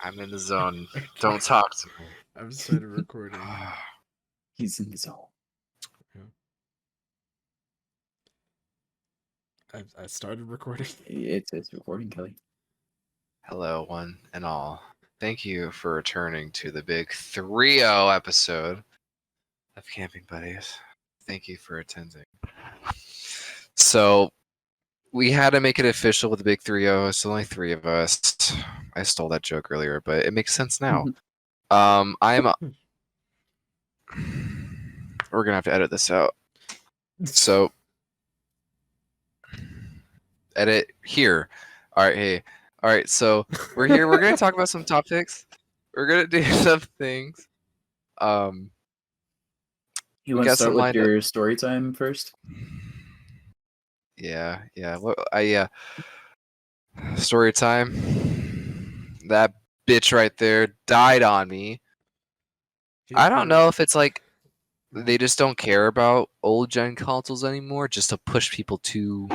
I'm in the zone. Don't talk to me. I've started recording. He's in the zone. I started recording. It's recording, Kelly. Hello, one and all. Thank you for returning to the big 3-0 episode of Camping Buddies. Thank you for attending. So, we had to make it official with the big 3-0. It's only 3 of us. I stole that joke earlier, but it makes sense now. I'm. We're gonna have to edit this out. So, edit here. All right, hey. All right, so we're here. We're gonna talk about some topics. We're gonna do some things. You We want to got start some with lined up. your story time first? Yeah. Well, story time. That bitch right there died on me. I don't know if it's like they just don't care about old gen consoles anymore, just to push people to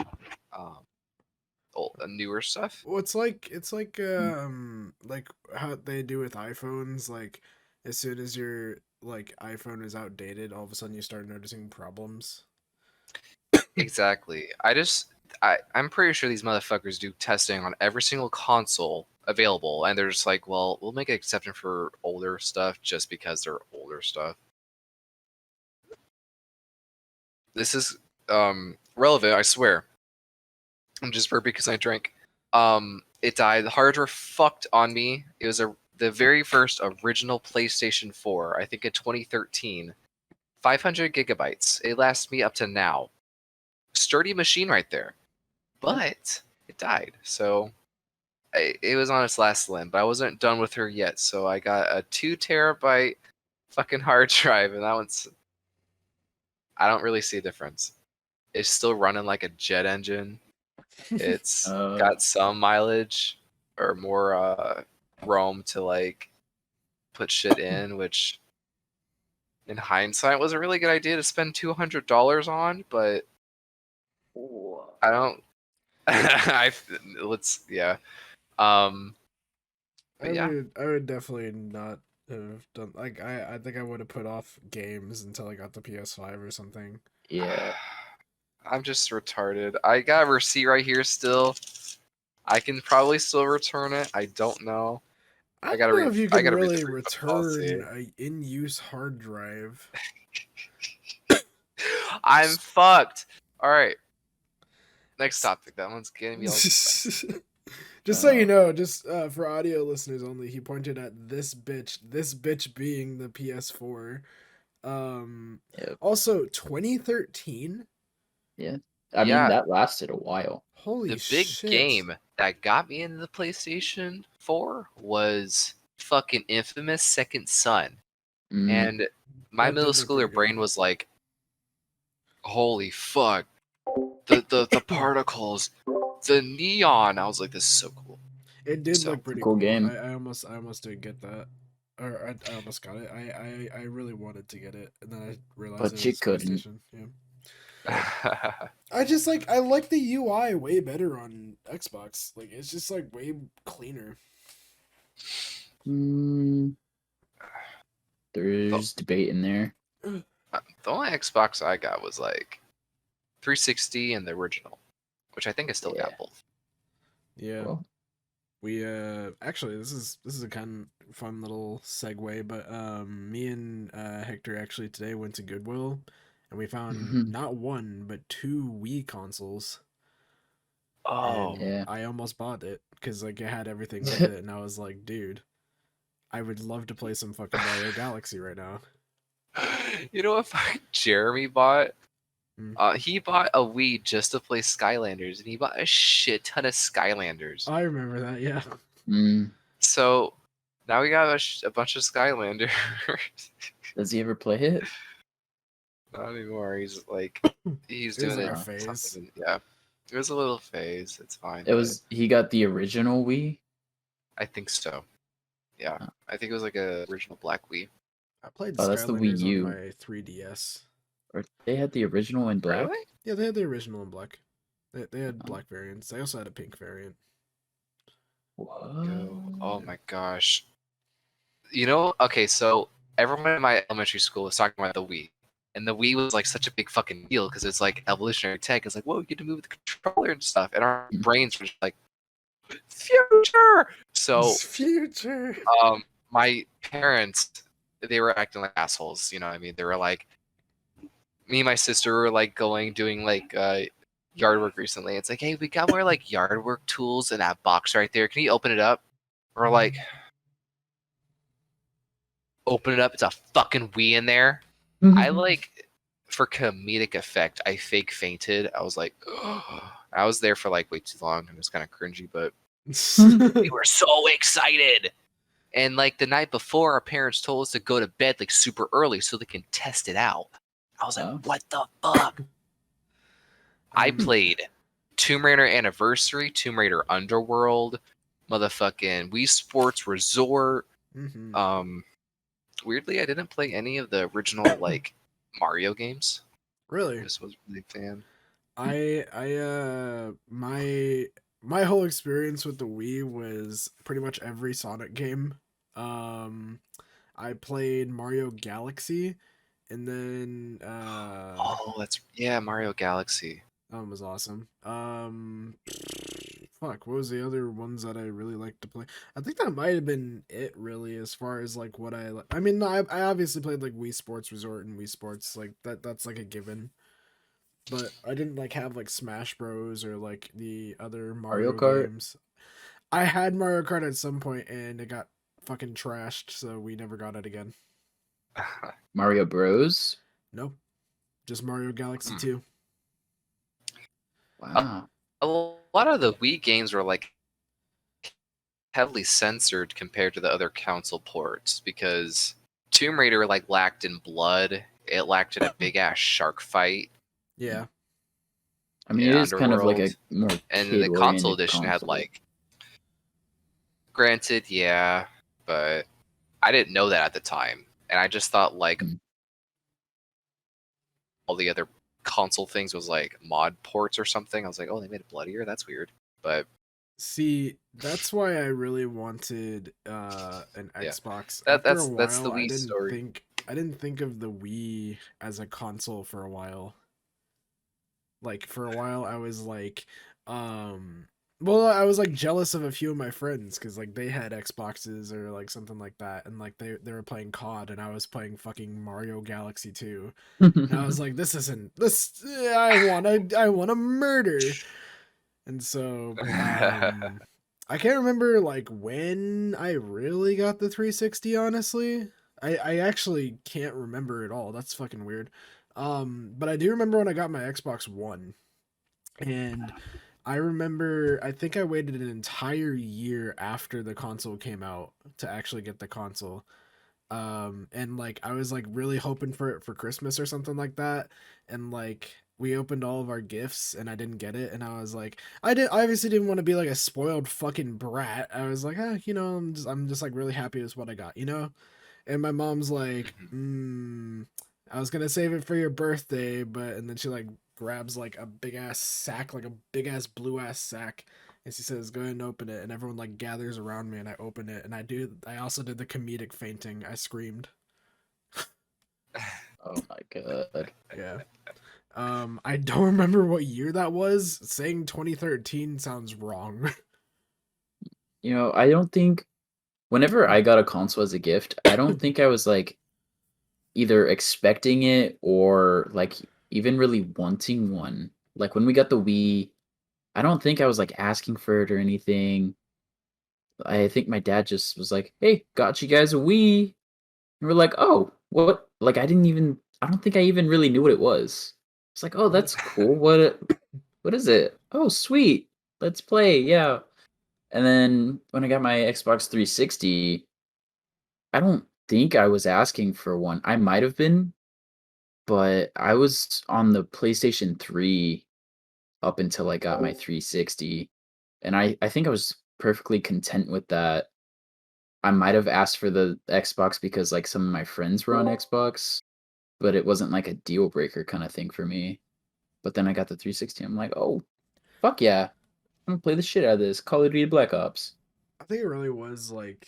newer stuff. Well, it's like how they do with iPhones. Like, as soon as your iPhone is outdated, all of a sudden you start noticing problems. Exactly. I'm pretty sure these motherfuckers do testing on every single console available, and they're just like, well, we'll make an exception for older stuff just because they're older stuff. This is relevant, I swear. I'm just burping because I drank. It died. The hardware fucked on me. It was the very first original PlayStation 4, I think in 2013. 500 gigabytes. It lasts me up to now. Sturdy machine right there. But it died. So it was on its last limb, but I wasn't done with her yet. So I got a 2 terabyte fucking hard drive, and that one's... I don't really see a difference. It's still running like a jet engine. It's got some mileage or more roam to like put shit in, which in hindsight was a really good idea to spend $200 on, but I don't. Yeah. But yeah. I would definitely not have done I think I would have put off games until I got the PS5 or something. Yeah. I'm just retarded. I got a receipt right here still. I can probably still return it. I don't know. I don't know if you can really read the policy. return an in-use hard drive. I'm fucked. All right. Next topic. That one's getting me all. Just so you know, just for audio listeners only, he pointed at this bitch being the PS4. Yep. Also 2013. Yeah. I mean, that lasted a while. Holy shit. The big game that got me into the PlayStation 4 was fucking infamous Second Son. And my middle schooler brain was like, holy fuck. The particles, the neon. I was like, this is so cool. It did look pretty cool game. I almost did get that. Or I almost got it. I really wanted to get it, and then I realized but it you was couldn't. PlayStation. Yeah. I like the UI way better on Xbox. Like, it's just like way cleaner. There's debate in there. The only Xbox I got was like 360 and the original, which I think I still got both. Yeah. Well, we actually this is a kind of fun little segue, but me and Hector actually today went to Goodwill, and we found not one but 2 Wii consoles. Oh, and I almost bought it because like it had everything with it, and I was like, dude, I would love to play some fucking Mario Galaxy right now. You know what Jeremy bought? He bought a Wii just to play Skylanders, and he bought a shit ton of Skylanders. I remember that, yeah. So now we got a bunch of Skylanders. Does he ever play it? Not anymore. He's It was doing like it. a phase. Something. Yeah, it was a little phase. It's fine. He got the original Wii. I think so. Yeah, I think it was like a original Black Wii. I played Oh, that's the Wii Skylanders on U. my 3DS. Or they had the original in black. Really? Yeah, they had the original in black. They had black variants. They also had a pink variant. What? Oh my gosh. Okay, so everyone in my elementary school was talking about the Wii. And the Wii was like such a big fucking deal because it's like evolutionary tech. It's like, whoa, you get to move the controller and stuff. And our brains were just like, future! So, future. My parents, they were acting like assholes. You know what I mean? They were like, me and my sister were like doing like yard work recently. It's like, hey, we got more like yard work tools in that box right there. Can you open it up? We're like, open it up. It's a fucking Wii in there. I for comedic effect, I fake fainted. I was like, I was there for like way too long. It was kind of cringy, but we were so excited. And like the night before, our parents told us to go to bed like super early so they can test it out. I was like, what the fuck? I played Tomb Raider Anniversary, Tomb Raider Underworld, motherfucking Wii Sports Resort. Weirdly, I didn't play any of the original like Mario games. Really? I just wasn't really a fan. My whole experience with the Wii was pretty much every Sonic game. I played Mario Galaxy, and then Mario Galaxy. That one was awesome. Fuck, what was the other ones that I really liked to play? I think that might have been it, really, as far as like what I mean, I obviously played like Wii Sports Resort and Wii Sports, like that's like a given. But I didn't like have like Smash Bros or like the other Mario Kart games. I had Mario Kart at some point and it got fucking trashed, so we never got it again. Mario Bros? Nope. Just Mario Galaxy 2. Wow. A lot of the Wii games were like heavily censored compared to the other console ports because Tomb Raider like lacked in blood. It lacked in a big ass shark fight. Yeah. I mean, it is kind of like a more and the console edition had like. Granted, yeah, but I didn't know that at the time, and I just thought like all the other console things was like mod ports or something. I was like, oh, they made it bloodier. That's weird. But see, that's why I really wanted an Xbox. That's the Wii story. I didn't think of the Wii as a console for a while. Like for a while, I was like, well, I was like jealous of a few of my friends because like they had Xboxes or like something like that, and like they were playing COD, and I was playing fucking Mario Galaxy 2. And I was like, this isn't this. I wanna murder. And so I can't remember like when I really got the 360. Honestly, I actually can't remember at all. That's fucking weird. But I do remember when I got my Xbox One, and I remember I think I waited an entire year after the console came out to actually get the console. And like I was like really hoping for it for Christmas or something like that, and like we opened all of our gifts and I didn't get it, and I was like, I obviously didn't want to be like a spoiled fucking brat. I was like, I'm just like really happy with what I got, And my mom's like, I was gonna save it for your birthday, and then she like grabs like a big ass sack, like a big ass blue ass sack, and she says, "Go ahead and open it." And everyone like gathers around me, and I open it, and I also did the comedic fainting. I screamed. Oh my god. Yeah. I don't remember what year that was. Saying 2013 sounds wrong. I don't think whenever I got a console as a gift, I don't think I was like either expecting it or like even really wanting one. Like when we got the Wii, I don't think I was like asking for it or anything. I think my dad just was like, "Hey, got you guys a Wii." And we're like, "Oh, what?" Like I don't think I even really knew what it was. It's like, "Oh, that's cool. What is it? Oh, sweet. Let's play." Yeah. And then when I got my Xbox 360, I don't think I was asking for one. I might have been, but I was on the PlayStation 3 up until I got my 360, and I think I was perfectly content with that. I might have asked for the Xbox because like some of my friends were on Xbox, but it wasn't like a deal breaker kind of thing for me. But then I got the 360. I'm like, oh, fuck yeah. I'm gonna play the shit out of this Call of Duty Black Ops. I think it really was like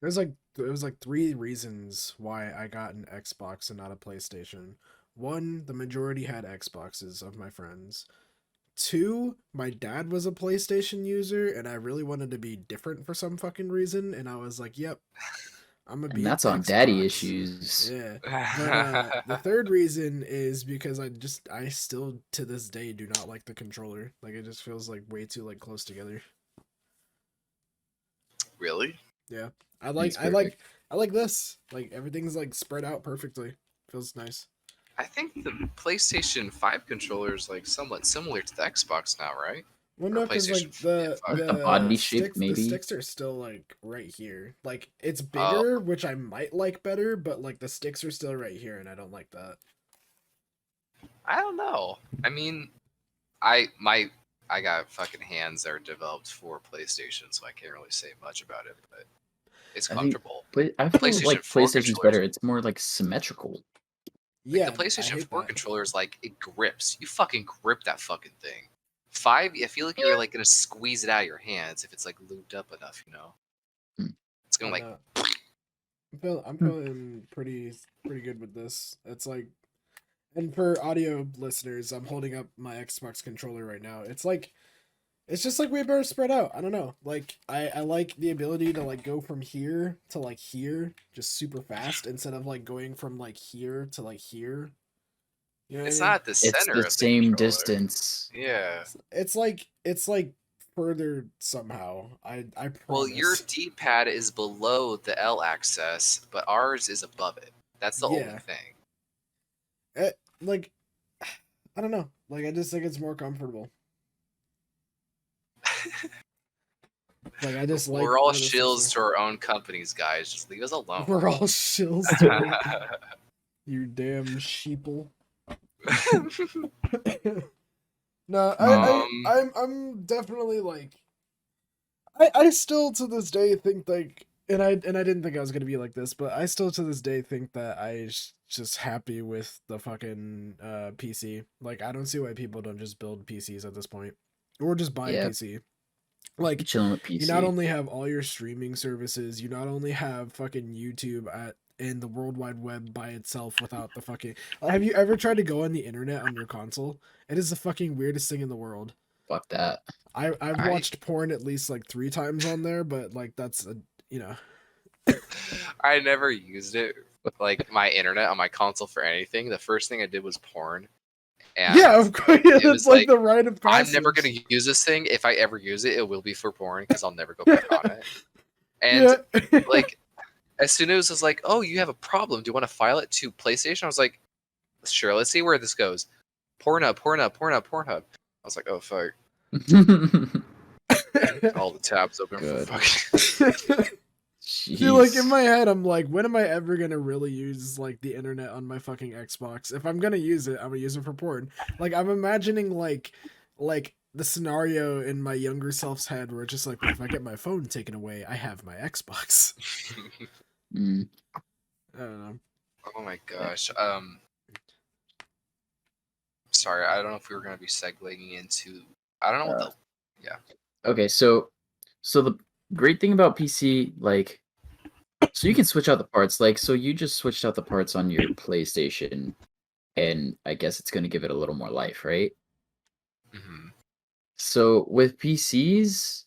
there's like it was like three reasons why I got an Xbox and not a PlayStation. One, the majority had Xboxes of my friends. Two, my dad was a PlayStation user and I really wanted to be different for some fucking reason, and I was like, "Yep, I'm gonna And be an that's on daddy Xbox." issues. Yeah. But the third reason is because I still to this day do not like the controller. Like it just feels like way too like close together. Really? Yeah. It's perfect. I like this. Like everything's like spread out perfectly. Feels nice. I think the PlayStation 5 controller is like somewhat similar to the Xbox now, right? Well, Or no, because PlayStation like yeah, 5. Like the body shape, the maybe. sticks are still like right here. Like it's Oh, bigger, which I might like better, but like the sticks are still right here, and I don't like that. I don't know. I mean, I got fucking hands that are developed for PlayStation, so I can't really say much about it, but it's I think comfortable. I feel PlayStation like 4 PlayStation's controllers, better. It's more like symmetrical. like the Yeah, I PlayStation hate 4 that. controller is like it grips. You fucking grip that fucking thing. 5, I feel like you're like gonna squeeze it out of your hands if it's like lubed up enough, you know? Hmm. It's gonna I like know. I'm Hmm. feeling pretty good with this. It's like, and for audio listeners, I'm holding up my Xbox controller right now. It's like it's just like way better spread out. I don't know. Like I like the ability to like go from here to like here just super fast instead of like going from like here to like here. You know what I it's mean? not at the It's center the of the same controller. distance. Yeah. It's like further somehow. I Well, your promise. D-pad is below the L axis, but ours is above it. That's the only Yeah. thing. Like I don't know. Like I just think it's more comfortable. Like I just like We're all where this is. shills to our own companies, guys. Just leave us alone. We're all shills to our you damn sheeple. No, um, I'm definitely like I still to this day think like and I didn't think I was gonna be like this, but I still to this day think that just happy with the fucking PC. Like I don't see why people don't just build PCs at this point, or just buy a Yeah, PC. Like chilling with you not PC. only have all your streaming services, you not only have fucking YouTube at and the World Wide Web by itself without the fucking. Have you ever tried to go on the internet on your console? It is the fucking weirdest thing in the world. Fuck that. I've I watched porn at least like 3 times on there, but like that's a you know. I never used it like my internet on my console for anything. The first thing I did was porn, Yeah, and of course. Yeah, it that's was like like the rite of I'm never passage. gonna use this thing. If I ever use it, it will be for porn because I'll never go back on it. And Yeah. like as soon as it was like, oh, you have a problem. Do you want to file it to PlayStation? I was like, sure. Let's see where this goes. Pornhub, Pornhub, Pornhub, Pornhub. I was like, oh fuck. All the tabs open Good. for fucking. See, like in Jeez. my head, I'm like, when am I ever gonna really use like the internet on my fucking Xbox? If I'm gonna use it, I'm gonna use it for porn. Like I'm imagining like the scenario in my younger self's head where it's just like, if I get my phone taken away, I have my Xbox. Mm, I don't know. Oh my yeah. gosh. Sorry, I don't know if we were gonna be segueing into. I don't know what Uh, the. Yeah. okay, so the great thing about PC, like, so you can switch out the parts. Like, so you just switched out the parts on your PlayStation, and I guess it's going to give it a little more life, right? hmm So with PCs,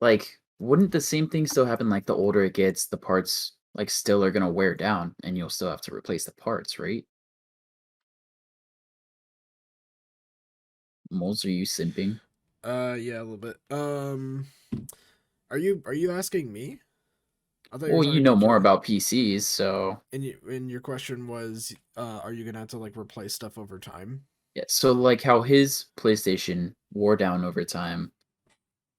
like, wouldn't the same thing still happen? Like, the older it gets, the parts like still are going to wear down, and you'll still have to replace the parts, right? Moles, are you simping? Yeah, a little bit. Are you asking me? I thought you were Well, you talking know to more Joey. about PCs, so And your question was, are you gonna have to like replace stuff over time? yeah. So like how his PlayStation wore down over time,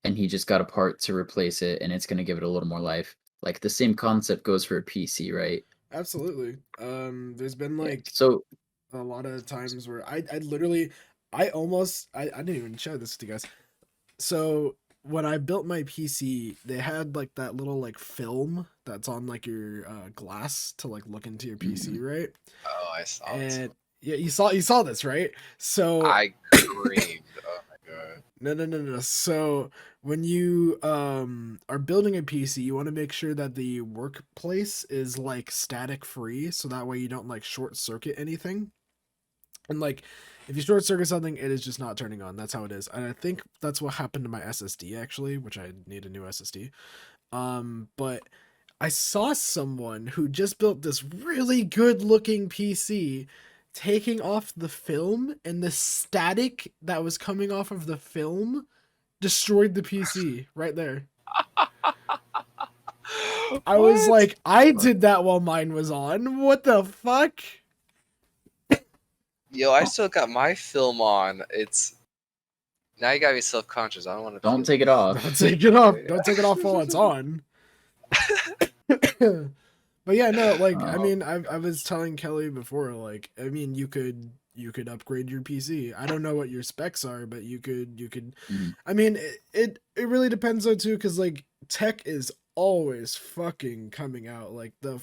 and he just got a part to replace it, and it's going to give it a little more life. Like the same concept goes for a PC, right? Absolutely. There's been Yeah. like So a lot of times where I literally I didn't even show this to you guys. So when I built my PC, they had like that little like film that's on like your glass to like look into your PC, mhm. right? Oh, I saw this And one. yeah, you saw this, right? So I creamed. Oh my god. no. So when you are building a PC, you want to make sure that the workplace is like static free, so that way you don't like short circuit anything. And like if you short circuit something, it is just not turning on. That's how it is. And I think that's what happened to my SSD actually, which I need a new SSD. But I saw someone who just built this really good looking PC taking off the film, and the static that was coming off of the film destroyed the PC right there. I was What? like, I did that while mine was on. What the fuck? Yo, I still got my film on. It's now you gotta be self-conscious. I don't want to Don't feel take it anything. Don't off. take it off. Don't take it off while it's on. But yeah, no, like I Oh, mean, I was telling Kelly before, like I mean, you could upgrade your PC. I don't know what your specs are, but you could. mhm. I mean, it really depends though too, because like tech is always fucking coming out. Like the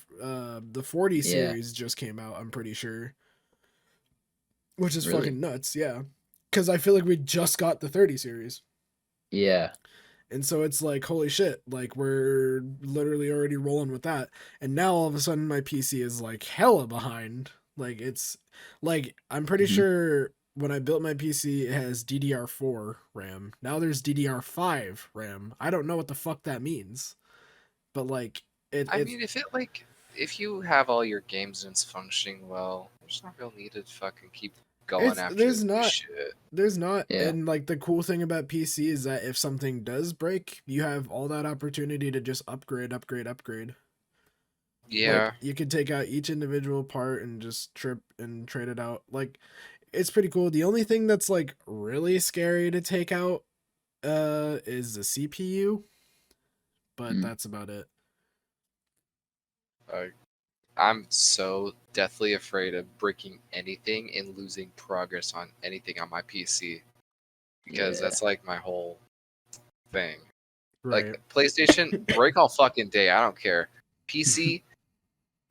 40 Yeah, series just came out. I'm pretty sure, which is really. fucking nuts. Yeah, because I feel like we just got the 30 series. Yeah. And so it's like, holy shit, like we're literally already rolling with that. And now all of a sudden my PC is like hella behind. Like it's like I'm pretty Mhm. sure when I built my PC it has DDR4 RAM. Now there's DDR5 RAM. I don't know what the fuck that means. But like I it's mean, if you have all your games and it's functioning well, there's no real need to fucking keep going it's after there's the new not shit. there's not. Yeah. And like the cool thing about PC is that if something does break, you have all that opportunity to just upgrade. Like Yeah, you could take out each individual part and just trip and trade it out. Like it's pretty cool. The only thing that's like really scary to take out is the CPU, but Mm. that's about it. uh, I'm so deathly afraid of breaking anything and losing progress on anything on my PC because Yeah. that's like my whole thing. Right. Like PlayStation, break all fucking day. I don't care. PC,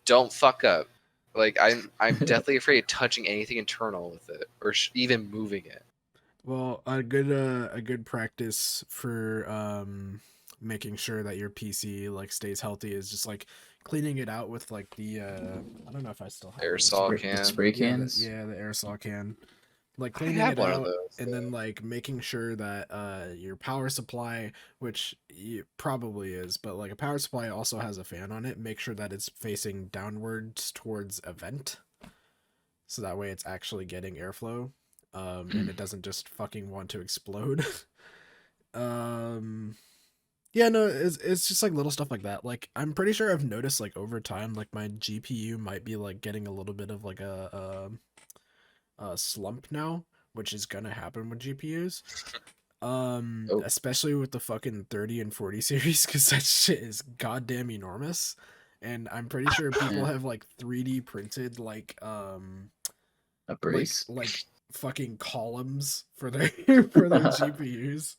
don't fuck up. Like I'm deathly afraid of touching anything internal with it or even moving it. Well, a good practice for making sure that your PC like stays healthy is just like cleaning it out with like the I don't know if I still have those, Aerosol but The can. spray yeah, cans. the aerosol can. Like I cleaning have it one of out those. and then like making sure that your power supply, which it probably is, but like a power supply also has a fan on it, make sure that it's facing downwards towards a vent, so that way it's actually getting airflow, and it doesn't just fucking want to explode. um yeah, no, it's just like little stuff like that. Like I'm pretty sure I've noticed like over time like my GPU might be like getting a little bit of like a slump now, which is gonna happen with GPUs. Oh. Especially with the fucking 30 and 40 series, because that shit is goddamn enormous. And I'm pretty sure people Yeah. have like 3D printed A brace. like fucking columns for their for their GPUs.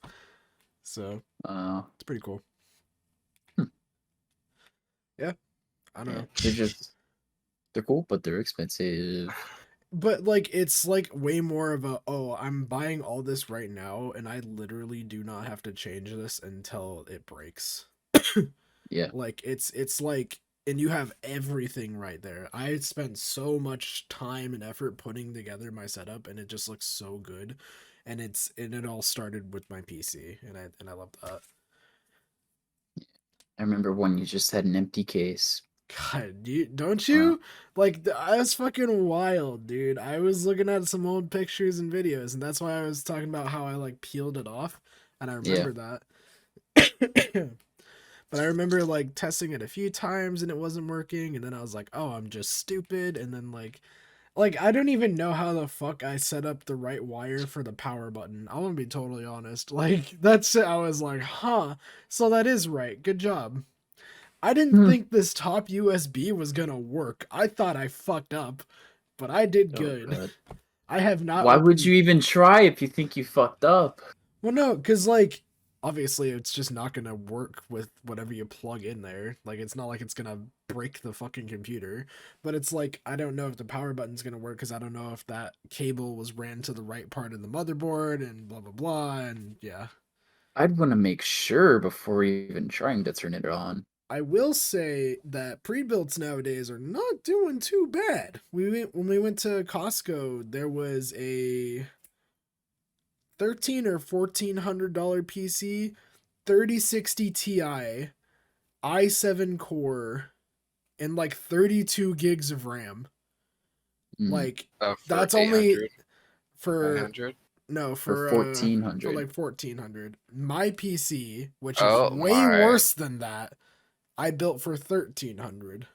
So Uh, it's pretty cool. hmm. Yeah, I don't Yeah. know. They're cool, but they're expensive. But like it's like way more of a, oh, I'm buying all this right now and I literally do not have to change this until it breaks. Yeah. Like it's like, and you have everything right there. I spent so much time and effort putting together my setup and it just looks so good. And it all started with my PC and I love that. I remember when you just had an empty case. God, don't Uh, you? Like, I was fucking wild, dude. I was looking at some old pictures and videos, and that's why I was talking about how I like peeled it off, and I yeah. remember that. But I remember like testing it a few times and it wasn't working, and then I was like, oh, I'm just stupid, and then like I don't even know how the fuck I set up the right wire for the power button. I want to be totally honest. Like that's it. I was like, huh. So that is right. Good job. I didn't think this top USB was gonna work. I thought I fucked up, but I did good. God. I have not. Why would you even try if you think you fucked up? Well, no, because like obviously it's just not gonna work with whatever you plug in there. Like it's not like it's gonna break the fucking computer, but it's like I don't know if the power button's gonna work because I don't know if that cable was ran to the right part of the motherboard and blah blah blah and yeah. I'd want to make sure before even trying to turn it on. I will say that pre-builts nowadays are not doing too bad. When we went to Costco, there was a $1,300 or $1,400 PC, 3060 Ti, i7 core, and like 32 gigs of RAM. Like for that's only 800, for 900? no For for 1400. for like 1400. My PC, which is Oh way my. worse than that, I built for 1300.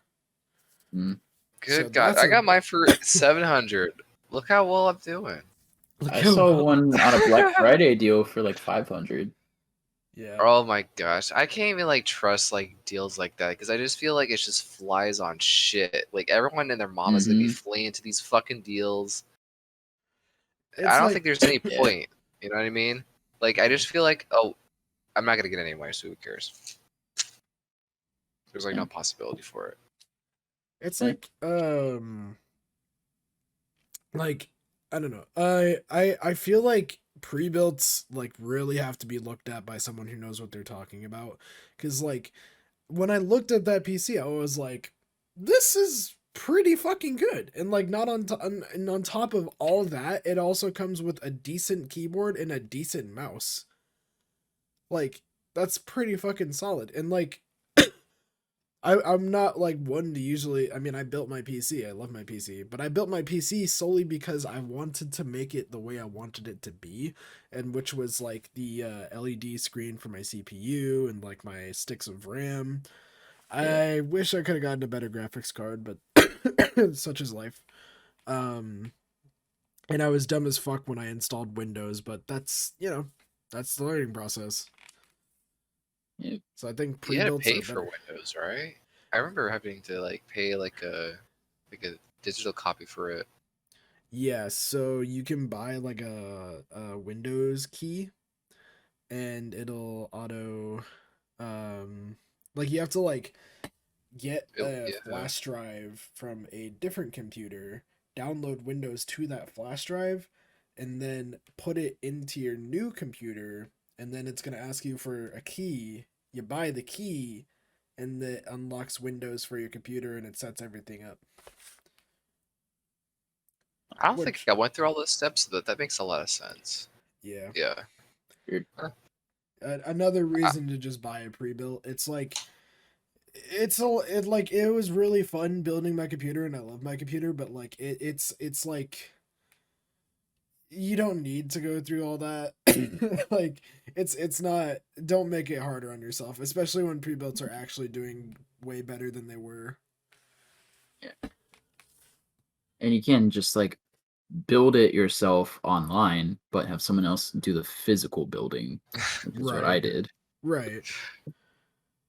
Mm. Good So God. that's I a- got mine for 700. Look how well I'm doing. Look I how saw well- one on a Black Friday deal for like 500. Yeah. Oh my gosh. I can't even like trust like deals like that because I just feel like it's just flies on shit. Like everyone and their mom is gonna be fleeing to these fucking deals. It's I don't like- think there's any Yeah. point. You know what I mean? Like I just feel like, oh, I'm not gonna get it anyway, so who cares? There's like no possibility for it. It's Yeah. like I don't know. I feel like pre-builts like really have to be looked at by someone who knows what they're talking about. Cause like when I looked at that PC, I was like, this is pretty fucking good. And like not and on top of all that, it also comes with a decent keyboard and a decent mouse. Like that's pretty fucking solid. And like I'm not like one to usually. I mean, I built my PC. I love my PC, but I built my PC solely because I wanted to make it the way I wanted it to be, and which was like the LED screen for my CPU and like my sticks of RAM. I wish I could have gotten a better graphics card, but such is life. And I was dumb as fuck when I installed Windows, but that's that's the learning process. Yeah. So I think You had to pre-builds pay are for better. Windows, right? I remember having to like pay like a digital copy for it. Yeah, so you can buy like a Windows key and it'll auto like you have to like get a flash drive from a different computer, download Windows to that flash drive, and then put it into your new computer, and then it's going to ask you for a key. You buy the key and it unlocks Windows for your computer and it sets everything up. I don't think I went through all those steps, but that makes a lot of sense. Yeah. Yeah. Weird. Another reason to just buy a pre-built. It's like it was really fun building my computer and I love my computer, but like it's like you don't need to go through all that. Like it's not, don't make it harder on yourself, especially when pre-builts are actually doing way better than they were. Yeah. And you can just like build it yourself online, but have someone else do the physical building, which is what I did. Right.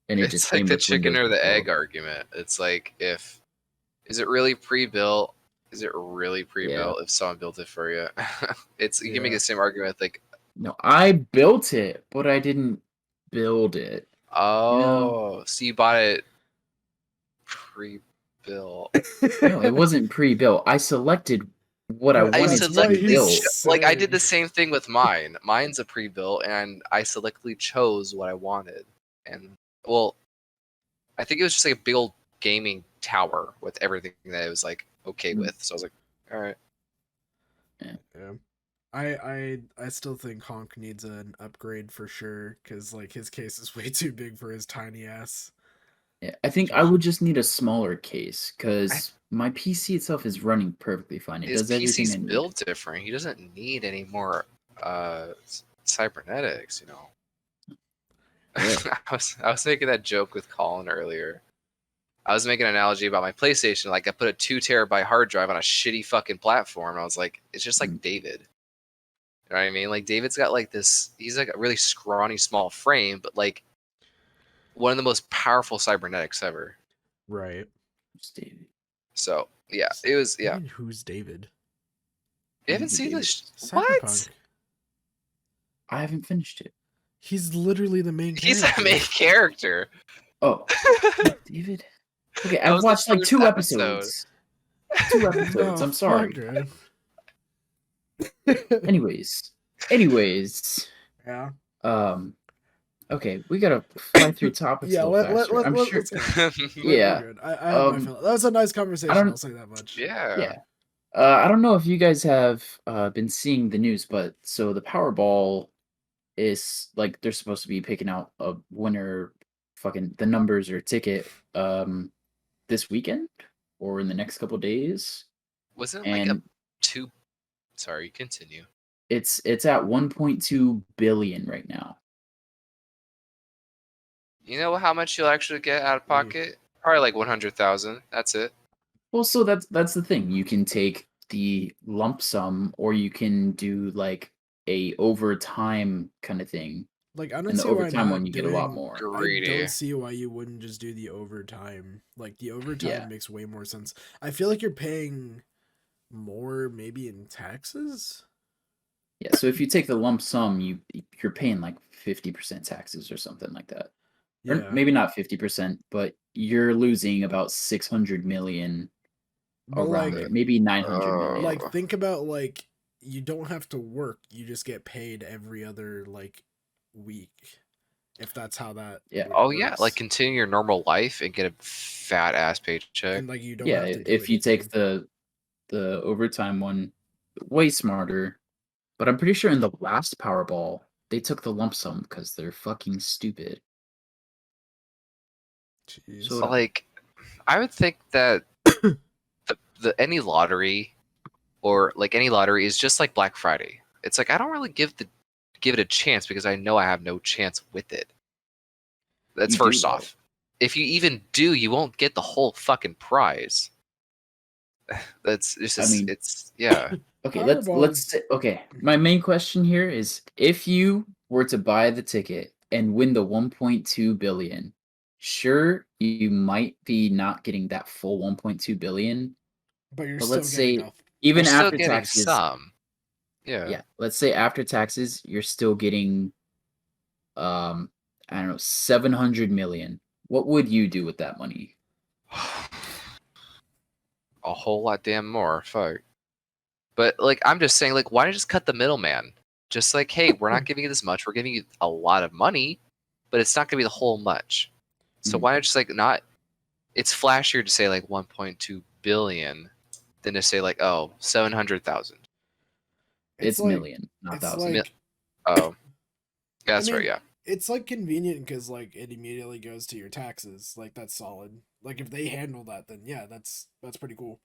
And it It's just like came the with chicken Windows or the as well. egg argument. It's like is it really pre-built? Is it really pre-built if someone built it for you? You can make the same argument like, no, I built it, but I didn't build it. oh, so you bought it pre-built. No, it wasn't pre-built. I selected what I But wanted that's to what be he's built. Like I did saying. the same thing with mine. Mine's a pre-built, and I selectively chose what I wanted. And well, I think it was just like a big old gaming tower with everything that it was like okay with. So I was like, all right. Yeah. I still think Honk needs an upgrade for sure, because like his case is way too big for his tiny ass. Yeah, I think I would just need a smaller case because my PC itself is running perfectly fine. It His does everything PC's I need. built different. He doesn't need any more cybernetics, you know. Yeah. I was making that joke with Colin earlier. I was making an analogy about my PlayStation. Like I put a 2 terabyte hard drive on a shitty fucking platform. I was like, it's just like David. You know what I mean? Like David's got like this. He's like a really scrawny small frame, but like one of the most powerful cybernetics ever. Right. David. So yeah, it was What do yeah. you mean, who's David? You haven't David seen David. this? Cyberpunk. What? I haven't finished it. He's literally the main He's character. the main character. Oh, David. Okay, That I've was the watched like first 2 episode. episodes. 2 episodes. No, I'm sorry. fuck, dude. Anyways. Yeah. Okay, we gotta fly through topics Yeah, a little faster. I'm sure. let's go. Yeah. We're good. I have my feeling. That was a nice conversation, don't- I'll say that much. Yeah. Yeah. I don't know if you guys have been seeing the news, but so the Powerball is like they're supposed to be picking out a winner, fucking the numbers or ticket, this weekend or in the next couple days. Wasn't it like And a 2? Sorry, continue. it's at 1.2 billion right now. You know how much you'll actually get out of pocket? Probably like 100,000. That's it. Well, so that's the thing. You can take the lump sum, or you can do like a overtime kind of thing. Like, I don't And the see why overtime not one, you get a lot doing- more. I Greedy. don't see why you wouldn't just do the overtime. Like, the overtime Yeah. makes way more sense. I feel like you're paying more maybe in taxes. Yeah, so if you take the lump sum, you're paying like 50% taxes or something like that. Or Yeah. maybe not 50%, but you're losing about 600 million But around like, there. Maybe 900 Oh. million. like think about like you don't have to work. You just get paid every other like week. If that's how that Yeah. Oh yeah, works. like continue your normal life and get a fat ass paycheck. and like you don't Yeah, have to do if you take anything. the overtime one, way smarter. But I'm pretty sure in the last Powerball, they took the lump sum because they're fucking stupid. Jeez. So- Like, I would think that the any lottery or like any lottery is just like Black Friday. It's like I don't really give it a chance because I know I have no chance with it. That's You do, first though. off. If you even do, you won't get the whole fucking prize. That's it's I just mean- it's yeah. Okay, Powerball let's is- say, okay. My main question here is if you were to buy the ticket and win the 1.2 billion, sure you might be not getting that full 1.2 billion, but you're but still let's getting say enough. even You're still after getting taxes, some. Yeah. yeah, let's say after taxes you're still getting I don't know, 700 million. What would you do with that money? A whole lot damn more. Fuck. But like I'm just saying, like, why not just cut the middleman? Just like, hey, we're not giving you this much. We're giving you a lot of money, but it's not gonna be the whole much. So Mhm. why not just like not? It's flashier to say like 1.2 billion than to say like 700,000. It's like, million, not it's thousand. like Oh, yeah, that's mean, right. Yeah. it's like convenient because like it immediately goes to your taxes. Like that's solid. Like if they handle that, then yeah, that's pretty cool.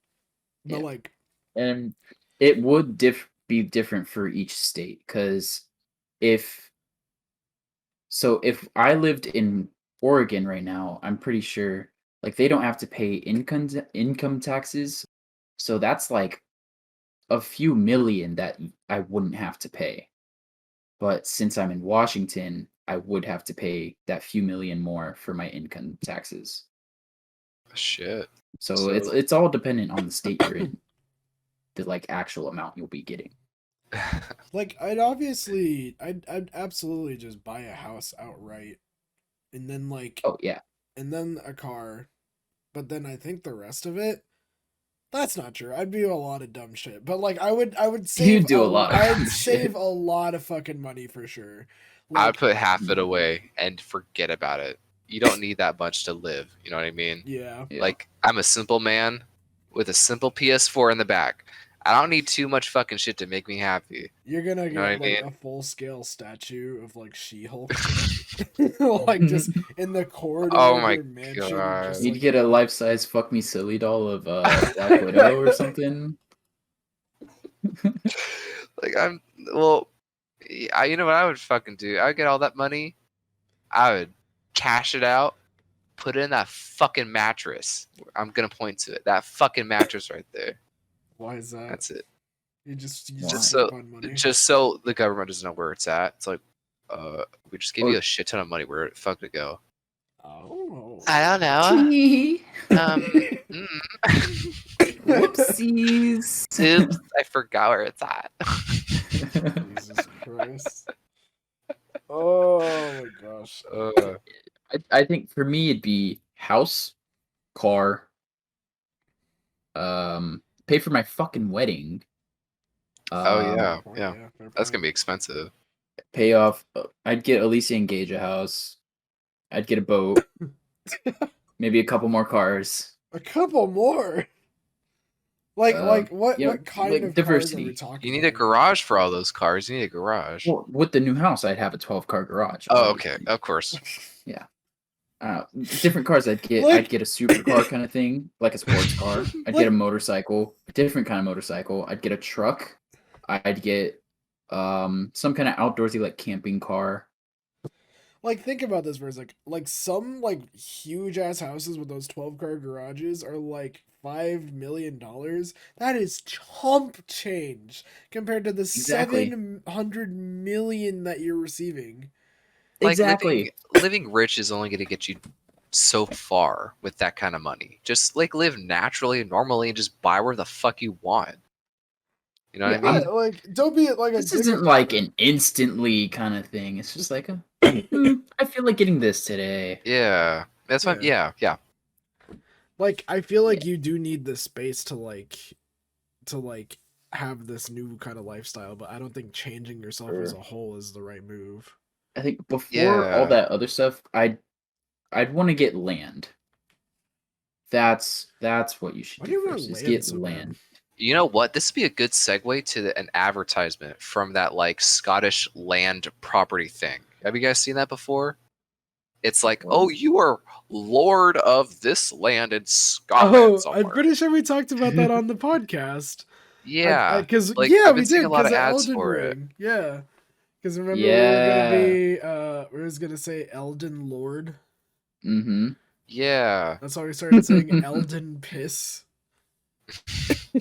But Yeah. like And it would be different for each state because if I lived in Oregon right now, I'm pretty sure like they don't have to pay income taxes, so that's like a few million that I wouldn't have to pay. But since I'm in Washington, I would have to pay that few million more for my income taxes. Shit. So it's all dependent on the state you're in, the like actual amount you'll be getting. like I'd absolutely just buy a house outright, and then like Oh yeah. and then a car, but then I think the rest of it. That's not true. I'd do a lot of dumb shit, but like I would save. You'd do a lot of dumb I'd save shit. a lot of fucking money for sure. I'd Like, put half it away and forget about it. You don't need that much to live. You know what I mean? yeah. Yeah. Like I'm a simple man with a simple PS4 in the back. I don't need too much fucking shit to make me happy. You're gonna You know what I get like mean? a full scale statue of like She-Hulk, like just in the corridor Oh of my your mansion. God. Just, You'd like, get a life-size fuck me silly doll of Black Widow or something. Like you know what I would fucking do? I would get all that money. I would cash it out, put it in that fucking mattress. I'm gonna point to it. That fucking mattress right there. why is that? That's it. You just Why? just So- fun money. Just so the government doesn't know where it's at. It's like, we just gave Or- you a shit ton of money. Where the fuck did it go? Oh. I don't know. Tea. Mm. Whoopsies. Oops, I forgot where it's at. Jesus Christ. Oh my gosh. I think for me it'd be house, car, pay for my fucking wedding. Oh yeah, Fair yeah. point, fair That's gonna point. be expensive. Pay off. I'd get Alicia and Gage a house. I'd get a boat. Maybe a couple more cars. A couple more. Like what? You know, What kind like of cars are we diversity. talking? You need a about? garage for all those cars. You need a garage. Well, with the new house, I'd have a 12-car garage. Oh, obviously. okay. Of course. Yeah. Different cars I'd get. Like- I'd get a supercar kind of thing, like a sports car. I'd get a motorcycle, a different kind of motorcycle. I'd get a truck. I'd get some kind of outdoorsy like camping car. Like, think about this for a sec. Like, some like huge ass houses with those 12-car garages are like $5 million. That is chump change compared to the Exactly. 700 million that you're receiving. Like Exactly. living rich is only gonna get you so far with that kind of money. Just like live naturally and normally and just buy where the fuck you want. You know what I Yeah, mean? Yeah, like, don't be like a This dick isn't about like it. an instantly kind of thing. It's just like I feel like getting this today. Yeah. That's what yeah, yeah. Like, I feel like you do need the space to have this new kind of lifestyle, but I don't think changing yourself as a whole is the right move. I think before all Yeah. that other stuff, I'd want to get land. That's what you should Why do do you want first. Is land get so bad? land. You know what? This would be a good segue to an advertisement from that like Scottish land property thing. Have you guys seen that before? It's like, What? oh, you are lord of this land in Scotland Oh, somewhere. I'm pretty sure we talked about that on the podcast. Yeah, Because like, yeah, I've we been seeing did a lot because of of ads Elden for it. Ring. Yeah, because remember we was gonna say Elden Lord. Mm-hmm. Yeah. That's why we started saying Elden Piss.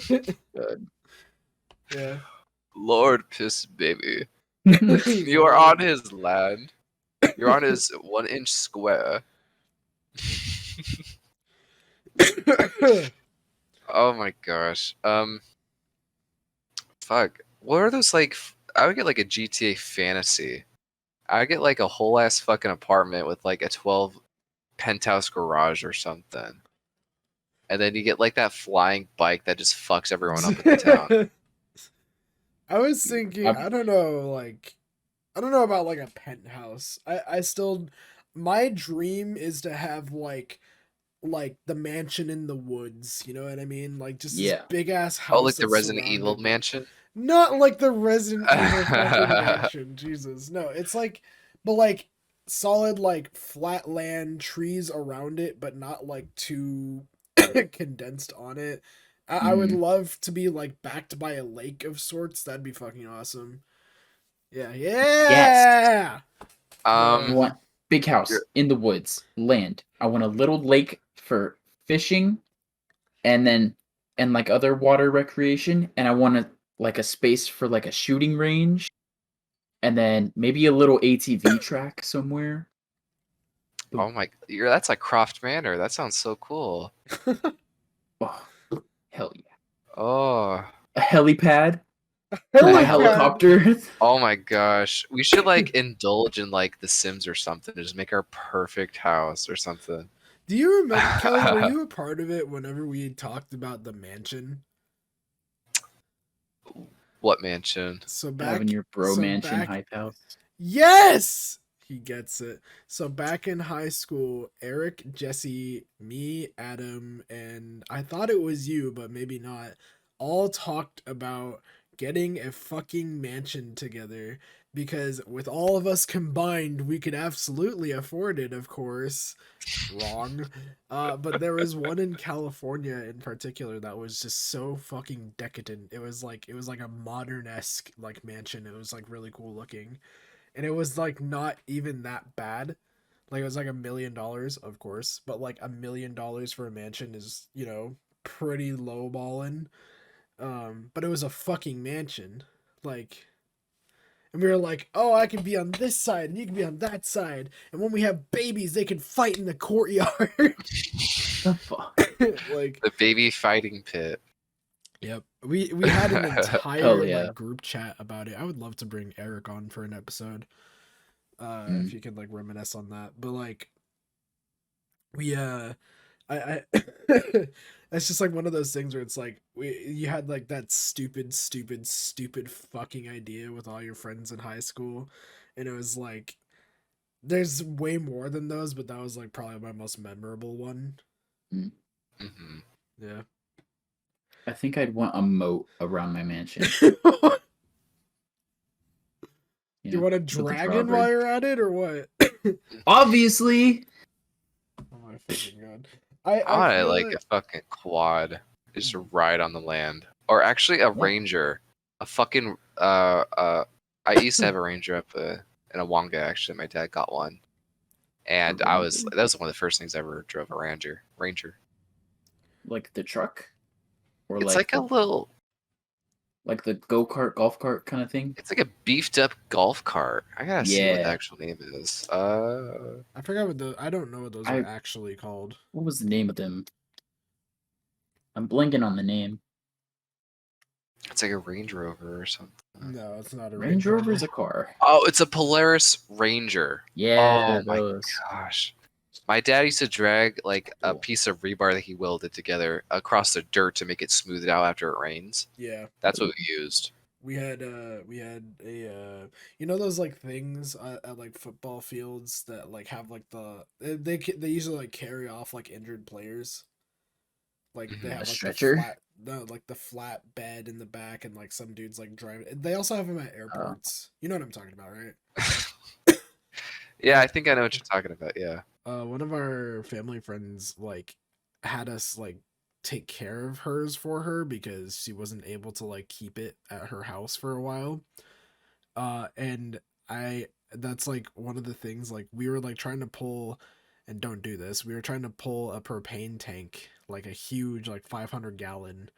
Good. Yeah. Lord Piss Baby. You are on his land. You're on his 1-inch square. Oh my gosh. Fuck. What are those like? I would get like a GTA fantasy. I would get like a whole ass fucking apartment with like a 12 penthouse garage or something. And then you get like that flying bike that just fucks everyone up in the town. I was thinking, I don't know about like a penthouse. I still, my dream is to have like the mansion in the woods. You know what I mean? Like just this Yeah. big ass house. Oh, like the that's Resident Evil surrounded- mansion? Not like the Resident Evil fucking mansion. Jesus, no. It's like, but like solid like flat land, trees around it, but not like too condensed on it. I would love to be like backed by a lake of sorts. That'd be fucking awesome. Yeah, yeah. Yes. Um, I want big house You're- in the woods, land. I want a little lake for fishing, and like other water recreation, and I want a space for like a shooting range, and then maybe a little ATV track somewhere. oh my, that's like Croft Manor. That sounds so cool. Oh, hell yeah! Oh, A helipad, a Helipad. helicopter. oh my gosh. We should like indulge in like The Sims or something to just make our perfect house or something. Do you remember, Kelly? Were you a part of it whenever we talked about the mansion? What mansion? So back Having your bro so mansion back- hype house. Yes! He gets it. So back in high school, Eric, Jesse, me, Adam, and I thought it was you, but maybe not, all talked about getting a fucking mansion together because with all of us combined, we could absolutely afford it, of course. Wrong. But there was one in California in particular that was just so fucking decadent. It was like a modern-esque like mansion. It was like really cool looking. And it was like not even that bad. Like it was like $1 million, of course, but like $1 million for a mansion is, you know, pretty lowballing. But it was a fucking mansion. Like And we were like, oh, I can be on this side and you can be on that side. And when we have babies, they can fight in the courtyard. The fuck? Like, The baby fighting pit. yep. We had an entire Hell yeah. like group chat about it. I would love to bring Eric on for an episode. If you could like reminisce on that. But like we I it's just like one of those things where it's like you had like that stupid fucking idea with all your friends in high school, and it was like there's way more than those, but that was like probably my most memorable one. Mm-hmm. Yeah. I think I'd want a moat around my mansion. You want a with the dragon drawbridge. while you're at it, or what? Obviously. Oh my fucking god! I feel like a fucking quad. Just a ride on the land, or actually a ranger. A fucking I used to have a ranger up in Awanga. Actually, my dad got one, and that was one of the first things I ever drove a ranger. Like the truck, or It's like a little. like the go-kart, golf cart kind of thing. It's like a beefed up golf cart. I gotta see what the Yeah. actual name is. I forgot what I don't know what those are I- actually called. What was the name of them? I'm blanking on the name. It's like a Range Rover or something. No, it's not a Range Rover is a car. Oh, it's a Polaris Ranger. Yeah, Oh my those. gosh. My dad used to drag like a piece of rebar that he welded together across the dirt to make it smooth it out after it rains. Yeah. That's what we used. We had a you know those like things at like football fields that like have like they usually like carry off like injured players. Like they have like stretcher? the flat bed in the back, and like some dudes like driving. They also have them at airports. You know what I'm talking about, right? Yeah, I think I know what you're talking about. Yeah. One of our family friends like had us like take care of hers for her because she wasn't able to like keep it at her house for a while. And that's like one of the things, like we were like trying to pull, and don't do this, we were trying to pull a propane tank, like a huge like 500-gallon,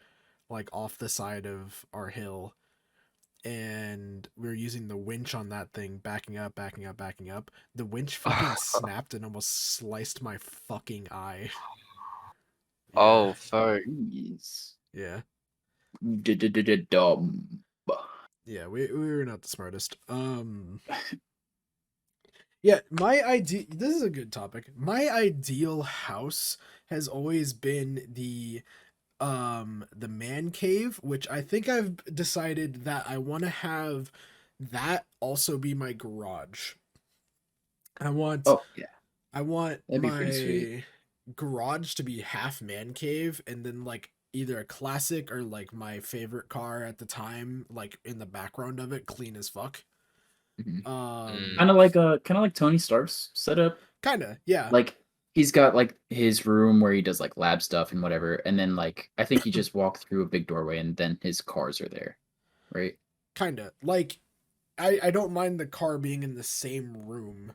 like off the side of our hill, and we were using the winch on that thing, backing up. The winch fucking snapped and almost sliced my fucking eye. Oh fuck. Jeez. Yeah. Dumb. Yeah, we were not the smartest. Yeah, this is a good topic. My ideal house has always been the man cave, which I think I've decided that I want to have that also be my garage. I want That'd be pretty sweet. my garage to be half man cave, and then like either a classic or like my favorite car at the time, like in the background of it, clean as fuck. Mhm. Mm. Kind of like Tony Stark's setup. Kinda, yeah. Like he's got like his room where he does like lab stuff and whatever, and then like I think you just walk through a big doorway and then his cars are there, right? Kinda. Like I don't mind the car being in the same room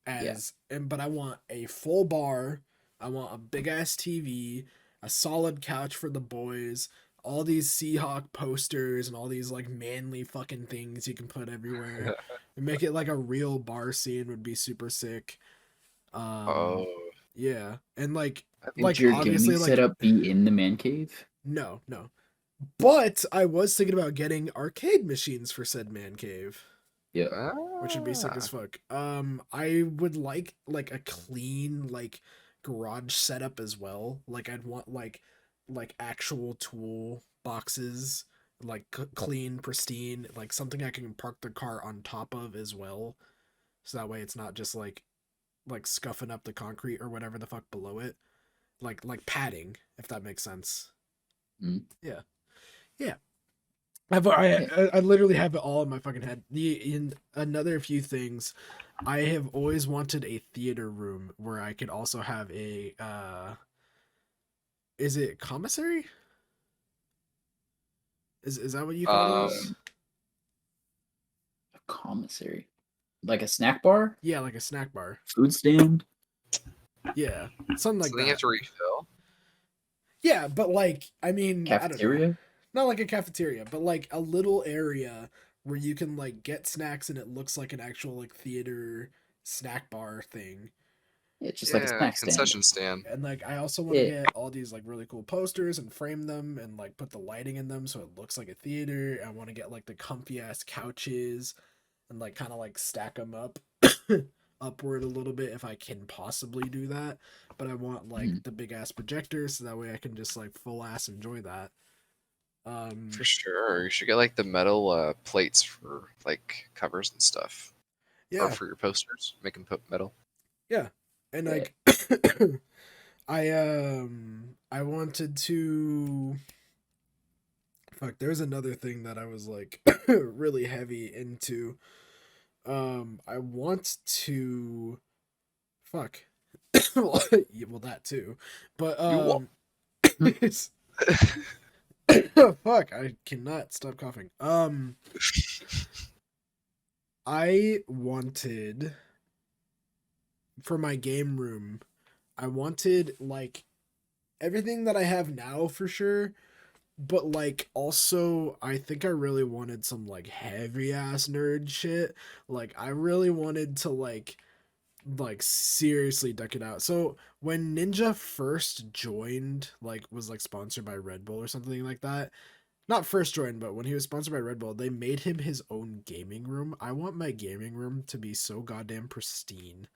as but I want a full bar, I want a big ass TV, a solid couch for the boys, all these Seahawk posters and all these like manly fucking things you can put everywhere. And make it like a real bar scene would be super sick. Oh. Yeah. And like Would your obviously gaming like setup be in the man cave? no. But I was thinking about getting arcade machines for said man cave, Yeah. which would be sick as fuck. I would like a clean like garage setup as well. Like I'd want like actual tool boxes, like clean, pristine, like something I can park the car on top of as well. So that way it's not just like scuffing up the concrete or whatever the fuck below it. Like padding, if that makes sense. Mm. Yeah. I literally have it all in my fucking head. In another few things, I have always wanted a theater room where I could also have a is it commissary? Is that what you call those? A commissary, like a snack bar, Yeah, like a snack bar. food stand. Yeah, something like Something that. you have to refill. Yeah, but like I mean, I don't know. Cafeteria. Not like a cafeteria, but like a little area where you can like get snacks and it looks like an actual like theater snack bar thing. It's just like a Yeah, snack stand. concession stand. And like I also want to Yeah. get all these like really cool posters and frame them and like put the lighting in them so it looks like a theater. I want to get like the comfy ass couches and like kind of like stack them up upward a little bit if I can possibly do that. But I want like Mhm. the big ass projector so that way I can just like full ass enjoy that. For sure. You should get like the metal plates for like covers and stuff. Or Yeah, for your posters. Make them put metal. yeah, and Yeah. like I wanted to fuck. There's another thing that I was like really heavy into. I want to fuck. Well, that too, but You what? it's fuck. I cannot stop coughing. I wanted for my game room. I wanted like everything that I have now for sure, but like also I think I really wanted some like heavy ass nerd shit. Like I really wanted to like seriously duck it out. So when Ninja first joined, like was like sponsored by Red Bull or something like that. Not first joined, but when he was sponsored by Red Bull, they made him his own gaming room. I want my gaming room to be so goddamn pristine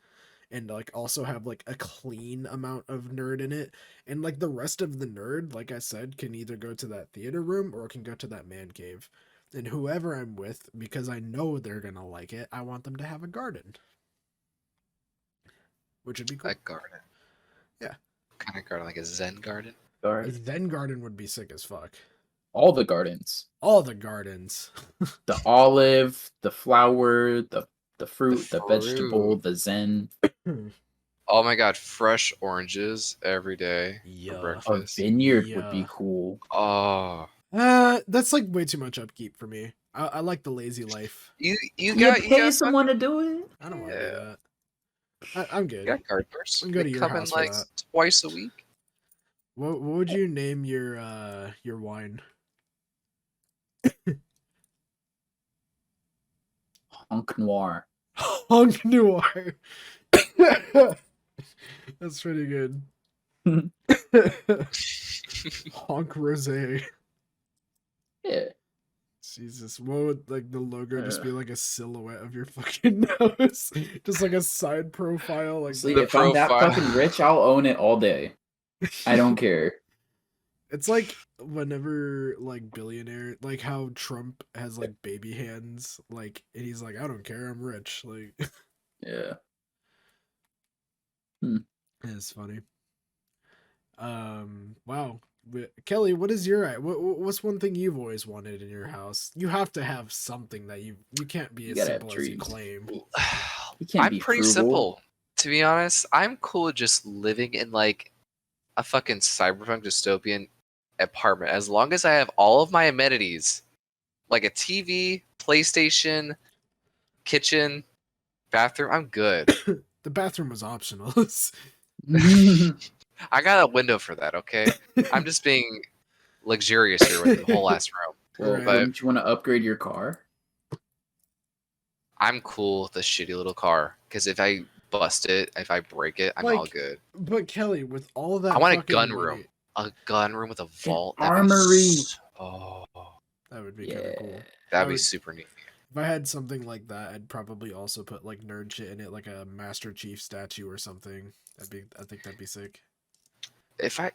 and like also have like a clean amount of nerd in it, and like the rest of the nerd, like I said, can either go to that theater room or can go to that man cave. And whoever I'm with, because I know they're gonna like it, I want them to have a garden, which would be cool. A garden. Yeah. What kind of garden? Like a Zen garden? A Garden. Zen garden would be sick as fuck. All the gardens. All the gardens. The olive, the flower, the fruit, the vegetable, fruit. the zen. Oh my god, fresh oranges every day Yeah. for A breakfast. vineyard would be Yeah. cool. Oh. That's like way too much upkeep for me. I like the lazy life. You You got pay someone to do it? I don't want to Yeah. do that. I'm good. You got gardeners. We can go They to your come in house for like that. twice a week. What would you name your wine? Honk Noir. Honk Noir. That's pretty good. Honk Rosé. Yeah. Jesus, what would like the logo just be like a silhouette of your fucking nose? Just like a side profile, like See, The if I'm that profile. fucking rich, I'll own it all day. I don't care. It's like whenever like billionaire, like how Trump has like baby hands, like and he's like, I don't care, I'm rich. Like Yeah. it's funny. Wow. Kelly, what is your what's one thing you've always wanted in your house? You have to have something that you can't be You as gotta have simple as you trees. claim. You can't I'm be pretty frugal. simple. To be honest, I'm cool just living in like a fucking cyberpunk dystopian apartment as long as I have all of my amenities, like a TV, PlayStation, kitchen, bathroom. I'm good. The bathroom was optional. I got a window for that. Okay, I'm just being luxurious here with the whole ass room. Well, Right. wouldn't you want to upgrade your car? I'm cool with the shitty little car because if I bust it, if I break it, I'm all Like, good. But Kelly, with all that I want a fucking gun money, room. A gun room with a vault. that'd be armory. Oh, that would be kind of cool. Yeah. that'd be would- super neat. If I had something like that, I'd probably also put like nerd shit in it, like a Master Chief statue or something. I think that'd be sick. If I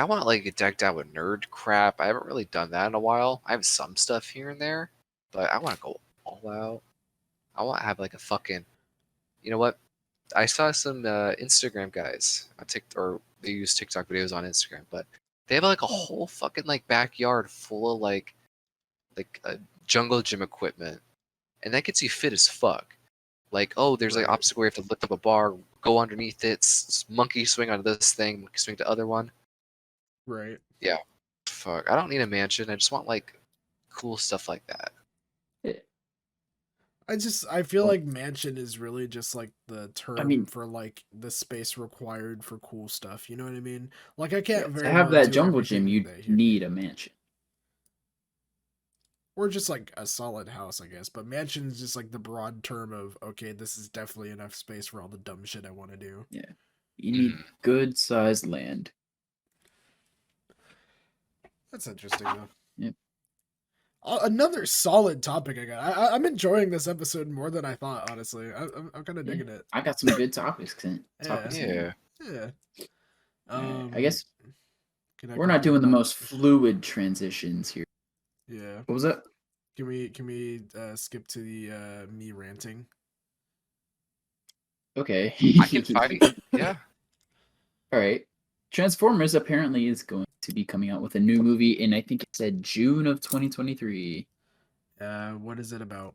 want like a decked out with nerd crap. I haven't really done that in a while. I have some stuff here and there, but I want to go all out. I want to have like a fucking. You know what? I saw some Instagram guys on TikTok, or they use TikTok videos on Instagram, but they have like a whole fucking like backyard full of like jungle gym equipment, and that gets you fit as fuck. Like, oh, there's like Right. obstacle where you have to lift up a bar, go underneath it, monkey swing onto this thing, monkey swing to other one. Right. Fuck, I don't need a mansion. I just want like cool stuff like that. I feel like mansion is really just like the term mean- for like the space required for cool stuff. You know what I mean? Like I can't very To have well that do jungle gym, everything you that here. need a mansion. or just like a solid house, I guess. But mansion is just like the broad term of okay, this is definitely enough space for all the dumb shit I want to do. Yeah. You need good sized land. That's interesting though. Yep. Another solid topic I got. I'm enjoying this episode more than I thought. Honestly, I'm kind of digging it. I got some good topics. Yeah. Yeah. Alright, I guess can I we're not doing the complain most fluid transitions here. about- Yeah. What was that? Can we skip to the me ranting? Okay. I can fight. Yeah. All right. Transformers apparently is going to be coming out with a new movie in, I think it said June of 2023. What is it about?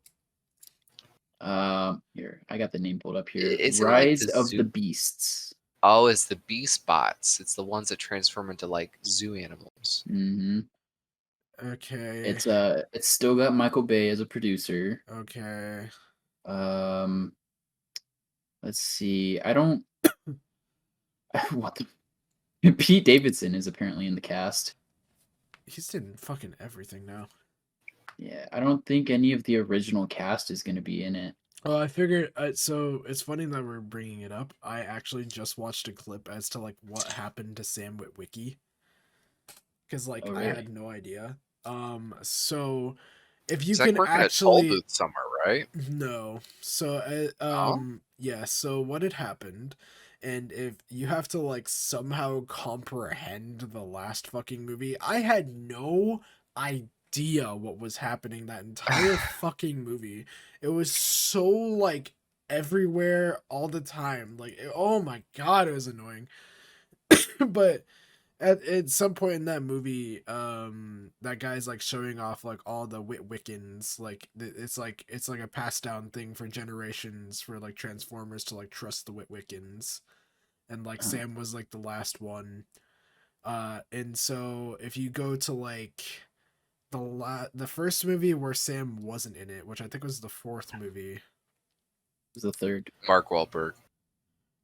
Here, I got the name pulled up here. Is it like Rise the of zoo- the Beasts. Oh, it's the beast bots. It's the ones that transform into like zoo animals. Mm-hmm. Okay. It's still got Michael Bay as a producer. Okay. Let's see. I don't. What the? Pete Davidson is apparently in the cast. He's in fucking everything now. Yeah, I don't think any of the original cast is going to be in it. Well, I figured. So it's funny that we're bringing it up. I actually just watched a clip as to like what happened to Sam Witwicky, because like Oh, I really? had no idea. So if you Is that can working at actually Tollbooth somewhere, right? no, so yeah, so what had happened, and if you have to like somehow comprehend the last fucking movie, I had no idea what was happening that entire fucking movie. It was so like everywhere all the time. Like oh my god, it was annoying. But at some point in that movie, that guy's like showing off like all the Witwickens. Like it's like a passed down thing for generations for like Transformers to like trust the Witwickens, and like Sam was like the last one. And so if you go to like the first movie where Sam wasn't in it, which I think was the fourth movie. It was the third. Mark Wahlberg.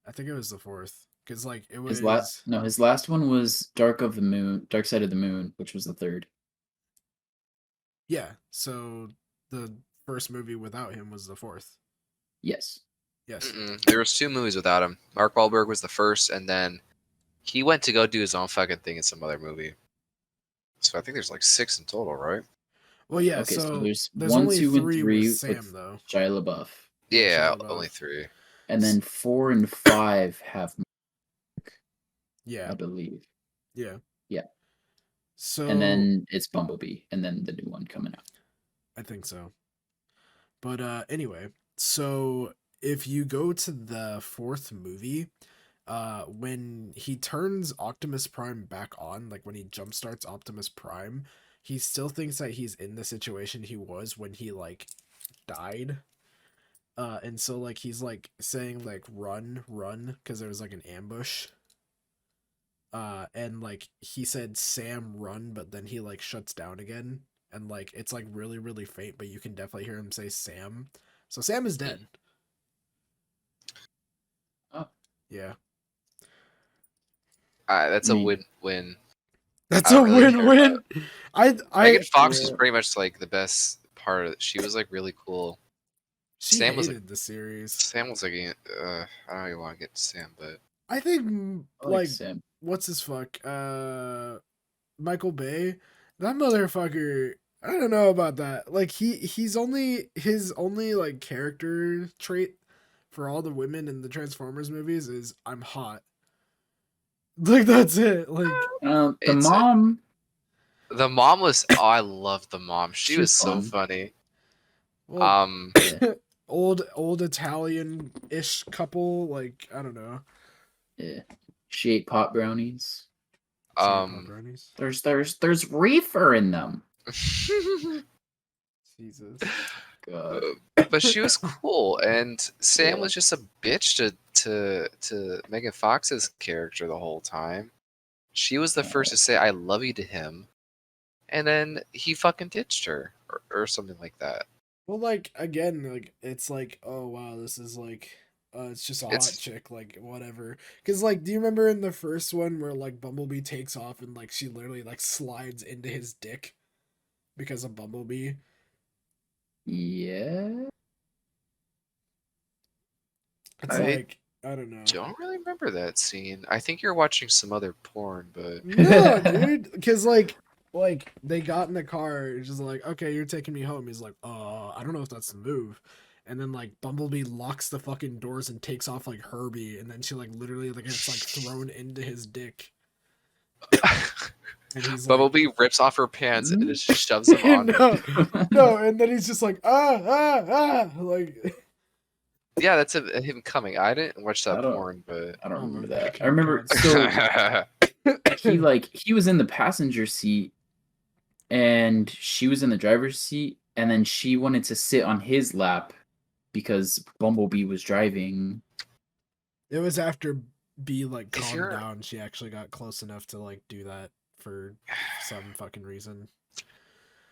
I think it was the fourth. Because like it was His last one was Dark Side of the Moon, which was the third. Yeah, so the first movie without him was the fourth. Yes. Yes. There was 2 movies without him. Mark Wahlberg was the first, and then he went to go do his own fucking thing in some other movie. So I think there's like 6 in total, right? Well, yeah. Okay, so there's there's 1, only 2, and 3 3 with Sam with though. Shia LaBeouf. Yeah, Shia LaBeouf. only 3. And then 4 and 5 have Mark, Yeah. I believe. Yeah. Yeah. So And then it's Bumblebee, and then the new one coming out. I think so. But anyway, so if you go to the fourth movie, when he turns Optimus Prime back on, like when he jumpstarts Optimus Prime, he still thinks that he's in the situation he was when he like died. And so like he's like saying like run, because there was like an ambush. And like he said Sam run, but then he like shuts down again. And like it's like really, really faint, but you can definitely hear him say Sam. So Sam is dead. Oh. Yeah. That's I a mean- win-win. That's I a don't really care win-win. Megan Fox was Yeah. pretty much like the best part of it. She was like really cool. She Sam was, hated the series. Sam was like, I don't even want to get to Sam, but I think I like Sam. what's his fuck? Michael Bay. That motherfucker. I don't know about that. Like he's only his only like character trait for all the women in the Transformers movies is I'm hot. Like that's it. Like The It's a- mom. the mom was. Oh, I loved the mom. She She was was so fun. funny. well, Yeah. old Italian-ish couple. Like I don't know. Yeah. She ate pot brownies. Brownies. There's reefer in them. Jesus. God. but she was cool, and Sam Yeah. was just a bitch to Megan Fox's character the whole time. She was the first to say "I love you" to him, and then he fucking ditched her or something like that. Well, like again, like it's like, oh wow, this is like, it's just a hot It's- chick, like whatever. Because like, do you remember in the first one where like Bumblebee takes off and like she literally like slides into his dick because of Bumblebee, Yeah. It's I like I don't know. don't really remember that scene. I think you're watching some other porn, but No, dude, because like they got in the car, it's just like, okay, you're taking me home. He's like, I don't know if that's the move. And then like Bumblebee locks the fucking doors and takes off like Herbie, and then she like literally like gets like thrown into his dick, and he's like, Bumblebee rips off her pants and Mm. just shoves them on her. no, no, and then he's just like, like. Yeah, that's him coming. I didn't watch that I don't porn, but I don't Oh remember my that. I fucking remember God. so he was in the passenger seat and she was in the driver's seat and then she wanted to sit on his lap because Bumblebee was driving. It was after B like If calmed you're down, she actually got close enough to like do that for some fucking reason.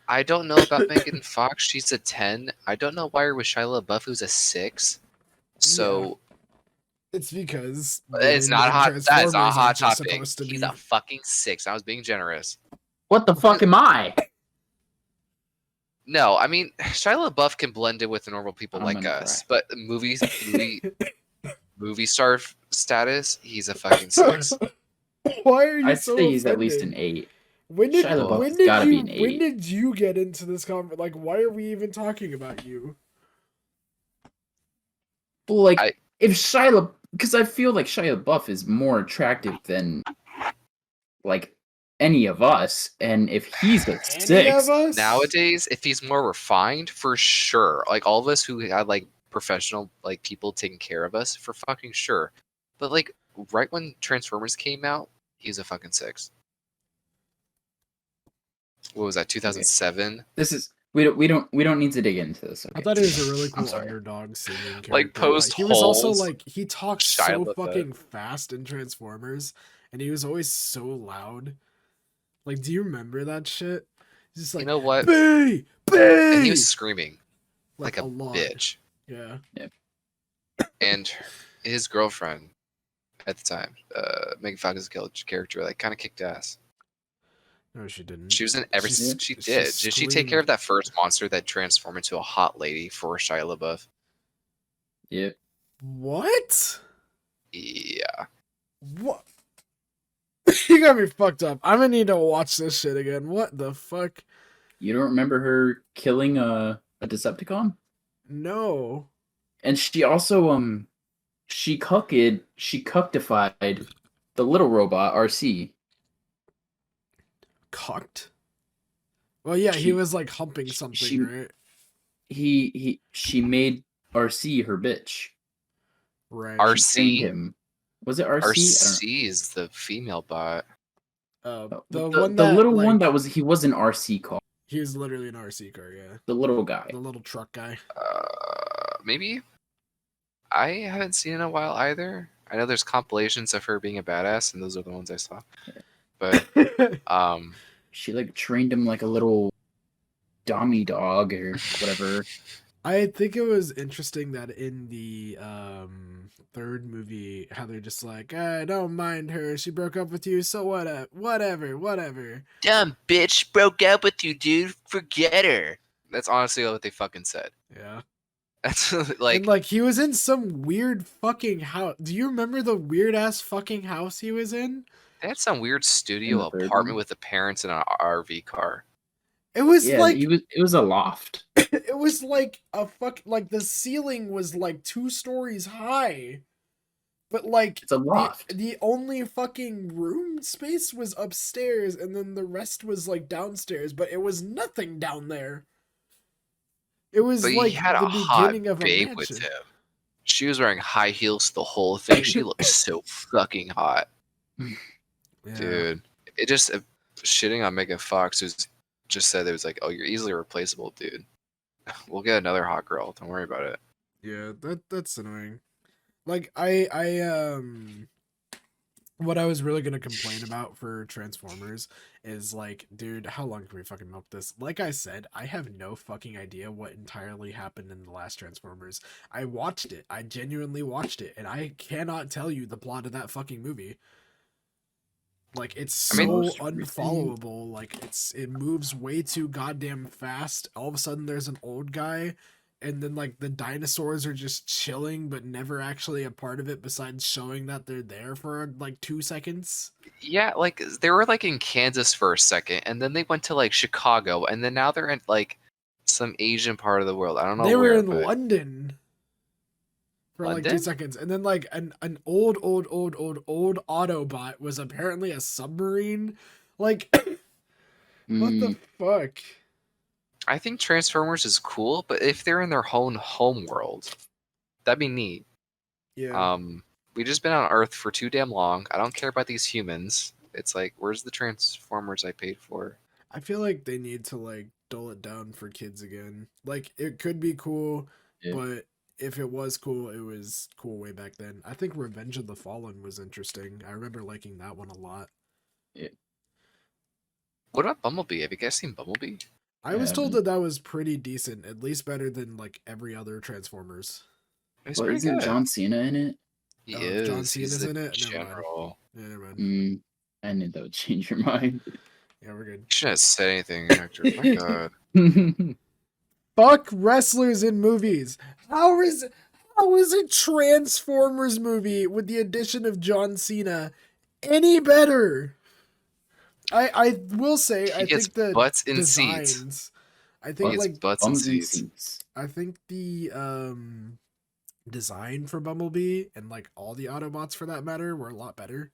I don't know about Megan Fox. She's a 10. I don't know why her with Shia LaBeouf, who's a 6. So It's because it's women not in hot. That is not a Transformers hot are just topic. supposed to He's be. a fucking 6. I was being generous. What the fuck am I? No, I mean Shia LaBeouf can blend in with the normal people I'm like gonna us, cry. but movie star status, he's a fucking 6. Why are you I'd so say he's at least an offended? 8. When did Shia LaBeouf Well, has gotta be an 8. when did you get into this conversation? Like, why are we even talking about you? Well, like I- if Shia because I feel like Shia LaBeouf is more attractive than like any of us, and if he's a Any 6, of us? Nowadays, if he's more refined, for sure. Like all of us who had like professional like people taking care of us, for fucking sure. But like right when Transformers came out, he's a fucking 6. What was that? 2007. this is we don't need to dig into this. Okay? I thought he was a really I'm cool sorry. underdog singing character. Like post he was also holes. like he talked Shia so LaBeouf. fucking fast in Transformers, and he was always so loud. Like, do you remember that shit? He's just like, You know what? B, And he B, was screaming like a lot. bitch. Yeah. And his girlfriend at the time, Megan Fox's character, like kind of kicked ass. No, she didn't. She was in every. She- She she did. Did she take care screamed. of that first monster that transformed into a hot lady for Shia LaBeouf? Yeah. What? Yeah. What? You got me fucked up. I'm gonna need to watch this shit again. What the fuck? You don't remember her killing a Decepticon? No. And she also she cuctified the little robot RC. Cocked? Well, yeah, he She- was like humping something, she- right? She made RC her bitch. Right. She RC? trained him. Was it RC? RC is the female bot. The The one that little like, one that was he was an RC car. he was literally an RC car, yeah. The little guy. The little truck guy. Maybe. I haven't seen it in a while either. I know there's compilations of her being a badass, and those are the ones I saw. But She like trained him like a little dummy dog or whatever. I think it was interesting that in the third movie, how they're just like, don't mind her. She broke up with you, so whatever. dumb bitch broke up with you, dude. Forget her. That's honestly what they fucking said. Yeah. That's And like like he was in some weird fucking house. Do you remember the weird ass fucking house he was in? they had some weird studio the third apartment one? with the parents in an RV car. It was Yeah, like it was a loft. it was like a like the ceiling was like 2 stories high. But like It's a loft. the only fucking room space was upstairs and then the rest was like downstairs, but it was nothing down there. It was But like he had the a hot beginning of a babe mansion. with him. She was wearing high heels the whole thing. She looked so fucking hot, Yeah. dude. It just shitting on Megan Fox who's just said it was like, oh, you're easily replaceable, dude. We'll get another hot girl. Don't worry about it. Yeah, that's annoying. Like what I was really gonna complain about for Transformers is like, dude, how long can we fucking milk this? Like I said, I have no fucking idea what entirely happened in the last Transformers. I watched it. I genuinely watched it, and I cannot tell you the plot of that fucking movie. Like it's I mean- so Most recent- unfollowable. Like it moves way too goddamn fast. All of a sudden there's an old guy, and then like the dinosaurs are just chilling but never actually a part of it besides showing that they're there for like 2 seconds. Yeah, like they were like in Kansas for a second, and then they went to like Chicago, and then now they're in like some Asian part of the world. I don't know They were where, in but London for like 2 London? seconds, and then like an old Autobot was apparently a submarine. Like what the Mm, fuck? I think Transformers is cool, but if they're in their own home world, that'd be neat. Yeah. We just been on Earth for too damn long. I don't care about these humans. It's like, where's the Transformers I paid for? I feel like they need to like dull it down for kids again. Like it could be cool, Yeah. but if it was cool, it was cool way back then. I think Revenge of the Fallen was interesting. I remember liking that one a lot. What about Bumblebee? Have you guys seen Bumblebee? I was Yeah, told man. that that was pretty decent, at least better than like every other Transformers. It's well, pretty isn't good. John Cena in it? He Oh, is. John He's Cena's the in it? Never mind. general. Yeah, never mind. I knew that would change your mind. Yeah, we're good. You shouldn't have said anything, Hector. My God. Fuck wrestlers in movies. How is a Transformers movie with the addition of John Cena any better? I will say He I gets think the butts in seats. designs. I He think gets like butts in Bums and seats. seats. I think the design for Bumblebee and like all the Autobots for that matter were a lot better.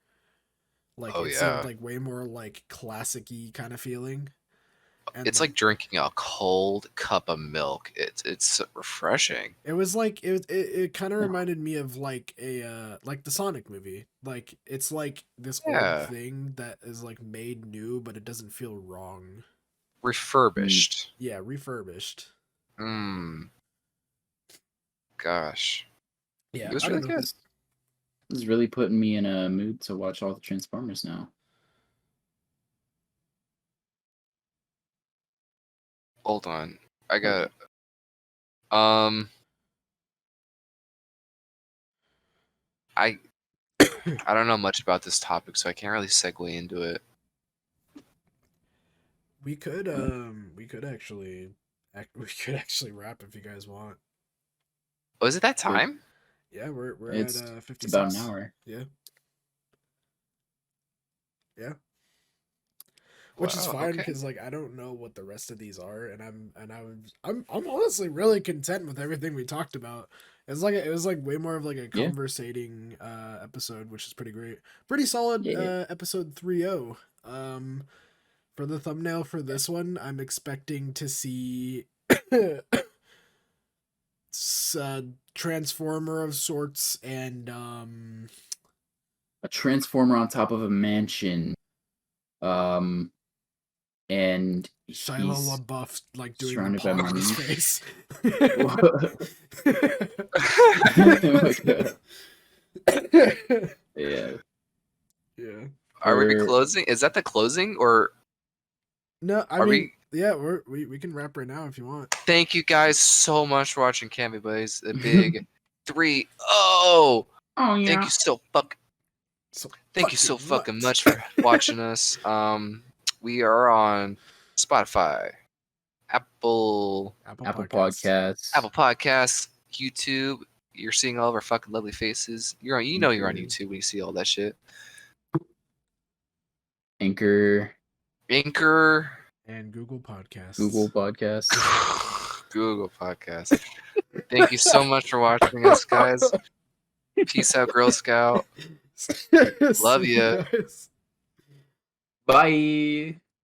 Like Oh, it yeah. seemed like way more like classic-y kind of feeling. And It's like drinking a cold cup of milk. It's refreshing. it was like it kind of reminded me of like a like the Sonic movie. Like it's like this Yeah. old thing that is like made new, but it doesn't feel wrong. Refurbished. Yeah, refurbished. Mmm. Gosh. Yeah, It was I really don't know. good. This is really putting me in a mood to watch all the Transformers now. Hold on. I got I I don't know much about this topic, so I can't really segue into it. We could actually we could actually wrap if you guys want. Oh, is it that time? Yeah, we're It's at 56. It's about an hour. Yeah. Yeah. Which is Wow, fine okay. because like I don't know what the rest of these are, and I'm honestly really content with everything we talked about. It's like it was like way more of like a Yeah. conversating episode, which is pretty great. Pretty solid Yeah. episode 3.0. For the thumbnail for this one, I'm expecting to see Transformer of sorts and A Transformer on top of a mansion. And Shia he's LaBeouf like doing surrounded the by palm of his money. face. Yeah. Yeah. Are we Or- closing? Is that the closing, or No, I Are mean, yeah, we can wrap right now if you want. thank you guys so much for watching Canby Buddies. The big 3-0. Oh, Oh yeah. thank you so fuck. So Thank you so fucking much. much for watching us. We are on Spotify, Apple Apple Podcasts. Podcasts, YouTube. You're seeing all of our fucking lovely faces. You're on. You know you're on Anchor. YouTube when you see all that shit. Anchor, Anchor, And Google Podcasts. Google Podcasts. Google Podcasts. Thank you so much for watching us, guys. Peace out, Girl Scout. Love See you ya. guys. Bye.